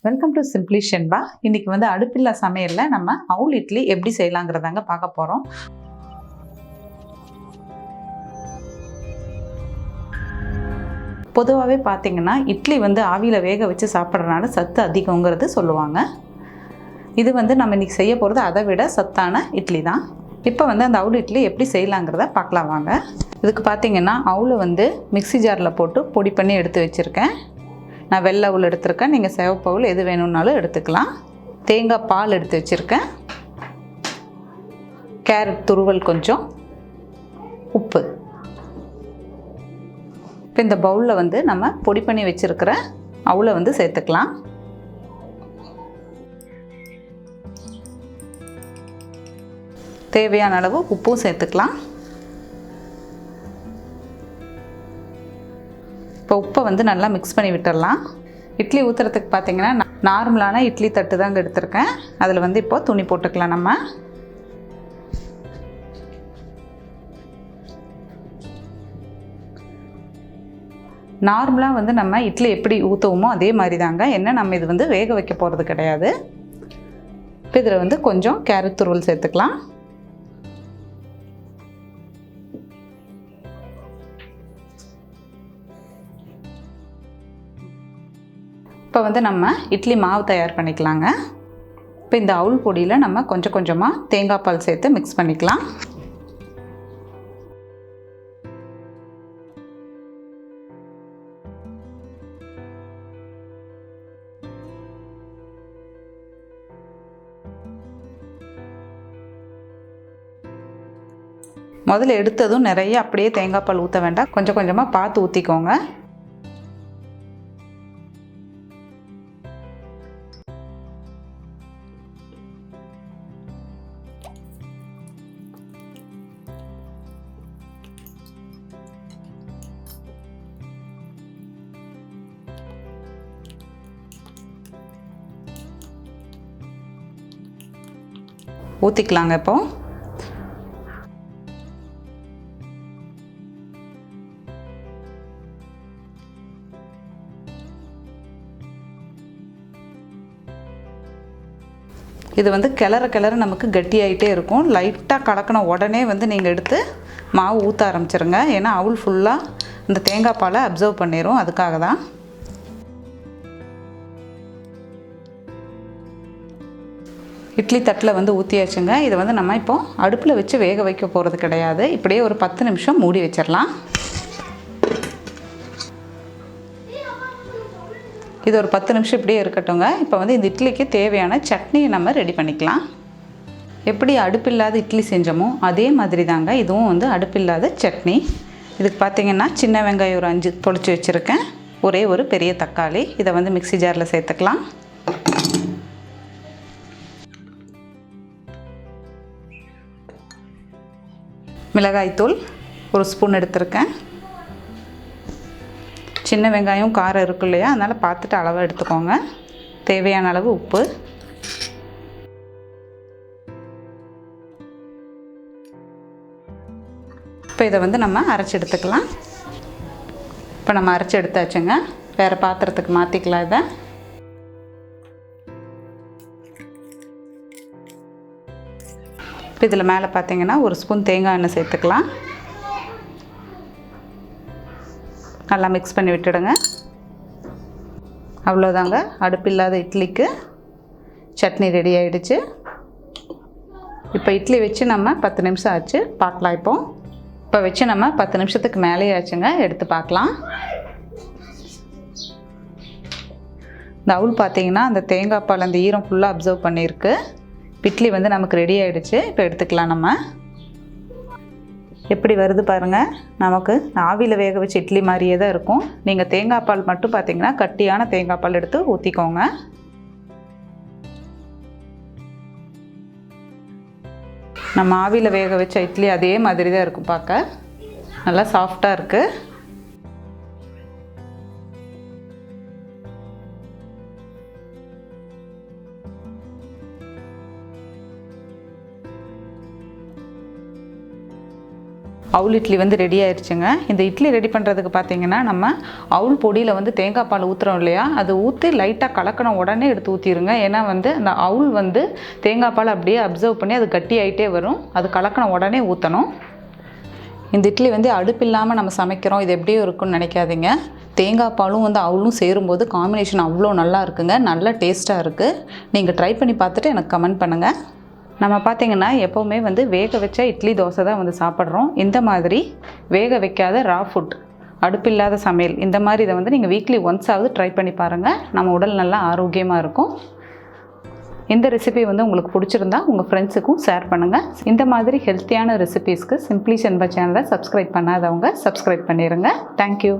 Welcome to simply Shenba. இன்னைக்கு வந்து அடுப்பில்லா சமையல்ல நம்ம அவுல் இட்லி எப்படி செய்யலாங்கிறதாங்க பார்க்க போறோம். பொதுவாகவே பார்த்தீங்கன்னா இட்லி வந்து ஆவியில் வேக வச்சு சாப்பிட்றதுனால சத்து அதிகங்கிறது சொல்லுவாங்க. இது வந்து நம்ம இன்னைக்கு செய்ய போகிறது அதை விட சத்தான இட்லி தான். இப்போ வந்து அந்த அவுல் இட்லி எப்படி செய்யலாங்கிறத பார்க்கலாம் வாங்க. இதுக்கு பார்த்தீங்கன்னா அவுலை வந்து மிக்சி ஜாரில் போட்டு பொடி பண்ணி எடுத்து வச்சுருக்கேன். நான் வெள்ளை அவுல் எடுத்திருக்கேன், நீங்கள் சிவப்பு அவுல் எது வேணும்னாலும் எடுத்துக்கலாம். தேங்காய் பால் எடுத்து வச்சுருக்கேன், கேரட் துருவல் கொஞ்சம், உப்பு. இப்போ இந்த பவுலில் வந்து நம்ம பொடி பண்ணி வச்சுருக்கிற அவுலை வந்து சேர்த்துக்கலாம். தேவையான அளவு உப்பும் சேர்த்துக்கலாம். இப்போ உப்பை வந்து நல்லா மிக்ஸ் பண்ணி விட்டுடலாம். இட்லி ஊற்றுறதுக்கு பார்த்தீங்கன்னா நார்மலான இட்லி தட்டு தாங்க எடுத்திருக்கேன். அதில் வந்து இப்போ துணி போட்டுக்கலாம். நம்ம நார்மலாக வந்து நம்ம இட்லி எப்படி ஊற்றுவோமோ அதே மாதிரி தாங்க. என்ன நம்ம இது வந்து வேக வைக்க போகிறது கிடையாது. இப்போ இதில் வந்து கொஞ்சம் கேரட் துருவல் சேர்த்துக்கலாம். இப்போ வந்து நம்ம இட்லி மாவு தயார் பண்ணிக்கலாங்க. இப்போ இந்த அவுல் பொடியில் நம்ம கொஞ்சம் கொஞ்சமாக தேங்காய் பால் சேர்த்து மிக்ஸ் பண்ணிக்கலாம். முதல்ல எடுத்ததும் நிறைய அப்படியே தேங்காய் பால் ஊற்ற வேண்டாம், கொஞ்சம் கொஞ்சமாக பார்த்து ஊற்றிக்கோங்க. ஊற்றிக்கலாங்க. இப்போ இது வந்து கிளற நமக்கு கட்டியாகிட்டே இருக்கும். லைட்டாக கலக்கின உடனே வந்து நீங்கள் எடுத்து மாவு ஊற்ற ஆரம்பிச்சிருங்க. ஏன்னா அவுல் ஃபுல்லாக இந்த தேங்காய் பாலை அப்சர்வ் பண்ணிடும், அதுக்காக தான். இட்லி தட்டில் வந்து ஊற்றியாச்சுங்க. இதை வந்து நம்ம இப்போது அடுப்பில் வச்சு வேக வைக்க போகிறது கிடையாது. இப்படியே ஒரு 10 நிமிஷம் மூடி வச்சிடலாம். இது ஒரு 10 நிமிஷம் இப்படியே இருக்கட்டுங்க. இப்போ வந்து இந்த இட்லிக்கு தேவையான சட்னியை நம்ம ரெடி பண்ணிக்கலாம். எப்படி அடுப்பில்லாத இட்லி செஞ்சோமோ அதே மாதிரி தாங்க இதுவும் வந்து அடுப்பில்லாத சட்னி. இதுக்கு பார்த்திங்கன்னா சின்ன வெங்காயம் ஒரு 5 தொளிச்சு வச்சுருக்கேன், ஒரே ஒரு பெரிய தக்காளி. இதை வந்து மிக்சி ஜாரில் சேர்த்துக்கலாம். மிளகாய்த்தூள் ஒரு ஸ்பூன் எடுத்திருக்கேன். சின்ன வெங்காயம் காரம் இருக்கு இல்லையா, அதனால் பார்த்துட்டு அளவாக எடுத்துக்கோங்க. தேவையான அளவு உப்பு. இப்போ இதை வந்து நம்ம அரைச்சி எடுத்துக்கலாம். இப்போ நம்ம அரைச்சி எடுத்தாச்சுங்க. வேறு பாத்திரத்துக்கு மாற்றிக்கலாம். இதை இப்போ இதில் மேலே பார்த்தீங்கன்னா ஒரு ஸ்பூன் தேங்காய் எண்ணெய் சேர்த்துக்கலாம். நல்லா மிக்ஸ் பண்ணி விட்டுடுங்க. அவ்வளோதாங்க, அடுப்பில்லாத இட்லிக்கு சட்னி ரெடி ஆகிடுச்சு. இப்போ இட்லி வச்சு நம்ம 10 நிமிஷம் ஆச்சு, பார்க்கலாம். இப்போ வச்சு நம்ம 10 நிமிஷத்துக்கு மேலே ஆச்சுங்க, எடுத்து பார்க்கலாம். இந்த அவுல் பார்த்தீங்கன்னா அந்த தேங்காய் பால் அந்த ஈரம் ஃபுல்லாக அப்சர்வ் பண்ணியிருக்கு. இட்லி வந்து நமக்கு ரெடி ஆகிடுச்சு. இப்போ எடுத்துக்கலாம். நம்ம எப்படி வருது பாருங்கள். நமக்கு ஆவியில் வேக வச்ச இட்லி மாதிரியே தான் இருக்கும். நீங்கள் தேங்காய் பால் மட்டும் பார்த்தீங்கன்னா கட்டியான தேங்காய் பால் எடுத்து ஊற்றிக்கோங்க. நம்ம ஆவியில் வேக வச்ச இட்லி அதே மாதிரி தான் இருக்கும். பார்க்க நல்லா சாஃப்டாக இருக்குது. அவுல் இட்லி வந்து ரெடி ஆயிடுச்சுங்க. இந்த இட்லி ரெடி பண்ணுறதுக்கு பார்த்தீங்கன்னா நம்ம அவுல் பொடியில் வந்து தேங்காய் பால் ஊற்றுறோம் இல்லையா, அது ஊற்றி லைட்டாக கலக்கின உடனே எடுத்து ஊற்றிடுங்க. ஏன்னா வந்து அந்த அவுல் வந்து தேங்காய் பால் அப்படியே அப்சர்வ் பண்ணி அது கட்டி ஆகிட்டே வரும். அது கலக்கின உடனே ஊற்றணும். இந்த இட்லி வந்து அடுப்பு இல்லாமல் நம்ம சமைக்கிறோம், இது எப்படியும் இருக்குன்னு நினைக்காதீங்க. தேங்காய் பாலும் வந்து அவுளும் சேரும்போது காம்பினேஷன் அவ்வளோ நல்லா இருக்குங்க, நல்ல டேஸ்ட்டாக இருக்குது. நீங்கள் ட்ரை பண்ணி பார்த்துட்டு எனக்கு கமெண்ட் பண்ணுங்கள். நம்ம பார்த்திங்கன்னா எப்போவுமே வந்து வேக வச்ச இட்லி தோசை தான் வந்து சாப்பிட்றோம். இந்த மாதிரி வேக வைக்காத ரா ஃபுட், அடுப்பில்லாத சமையல், இந்த மாதிரி இதை வந்து நீங்கள் வீக்லி ஒன்ஸாவது ட்ரை பண்ணி பாருங்கள். நம்ம உடல் நல்லா ஆரோக்கியமாக இருக்கும். இந்த ரெசிபி வந்து உங்களுக்கு பிடிச்சிருந்தா உங்கள் ஃப்ரெண்ட்ஸுக்கும் ஷேர் பண்ணுங்கள். இந்த மாதிரி ஹெல்த்தியான ரெசிபீஸ்க்கு சிம்பிளி ஷென்பா சேனலை சப்ஸ்கிரைப் பண்ணாதவங்க சப்ஸ்கிரைப் பண்ணிடுங்க. தேங்க்யூ.